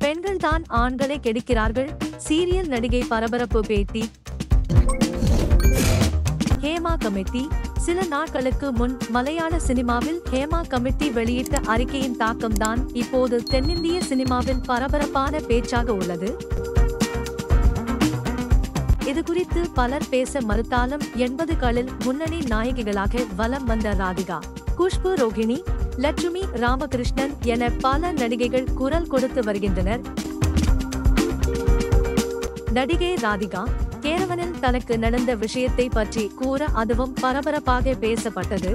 பெண்கள் தான் ஆண்களை கெடுக்கிறார்கள். சீரியல் நடிகை பரபரப்பு பேட்டி. ஹேமா கமிட்டி. சில நாட்களுக்கு முன் மலையாள சினிமாவில் ஹேமா கமிட்டி வெளியிட்ட அறிக்கையின் தாக்கம்தான் இப்போது தென்னிந்திய சினிமாவில் பரபரப்பான பேச்சாக உள்ளது. இதுகுறித்து பலர் பேச மறுத்தாலும் 80களில் முன்னணி நாயகிகளாக வலம் வந்த ராதிகா, குஷ்பு, ரோகிணி, லட்சுமி, ராமகிருஷ்ணன் என பல நடிகைகள் குரல் கொடுத்து வருகின்றனர். நடிகை ராதிகா கேரவனில் தனக்கு நடந்த விஷயத்தை பற்றி கூற அதுவும் பரபரப்பாக பேசப்பட்டது.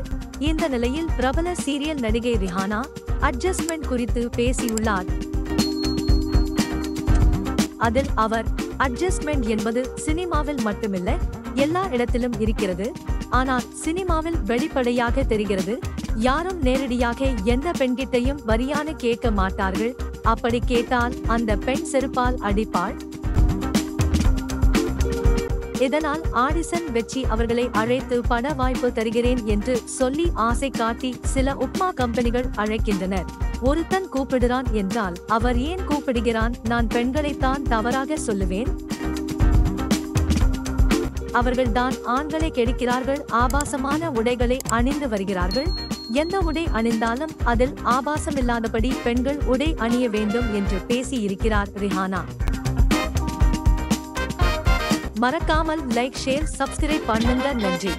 இந்த நிலையில் பிரபல சீரியல் நடிகை ரிஹானா அட்ஜஸ்ட்மெண்ட் குறித்து பேசியுள்ளார். அதில் அவர், அட்ஜஸ்ட்மெண்ட் என்பது சினிமாவில் மட்டுமில்ல, எல்லா இடத்திலும் இருக்கிறது. ஆனால் சினிமாவில் வெளிப்படையாக தெரிகிறது. யாரும் நேரடியாக எந்த பெண்கிட்டையும் வரியான கேட்க மாட்டார்கள். அப்படி கேட்டால் அந்த பெண் செருப்பால் அடிப்பாள். இதனால் ஆடிஷன் வெச்சி அவர்களை அழைத்து பட வாய்ப்பு தருகிறேன் என்று சொல்லி ஆசை காட்டி சில உப்மா கம்பெனிகள் அழைக்கின்றனர். ஒருத்தன் கூப்பிடுறான் என்றால் அவர் ஏன் கூப்பிடுகிறான்? நான் பெண்களைத்தான் தவறாக சொல்லுவேன். அவர்கள்தான் ஆண்களை கெடுக்கிறார்கள். ஆபாசமான உடைகளை அணிந்து வருகிறார்கள். எந்த உடை அணிந்தாலும் அதில் ஆபாசமில்லாதபடி பெண்கள் உடை அணிய வேண்டும் என்று பேசியிருக்கிறார் ரிஹானா. மறக்காமல் லைக், ஷேர், சப்ஸ்கிரைப் பண்ணுங்க. நன்றி.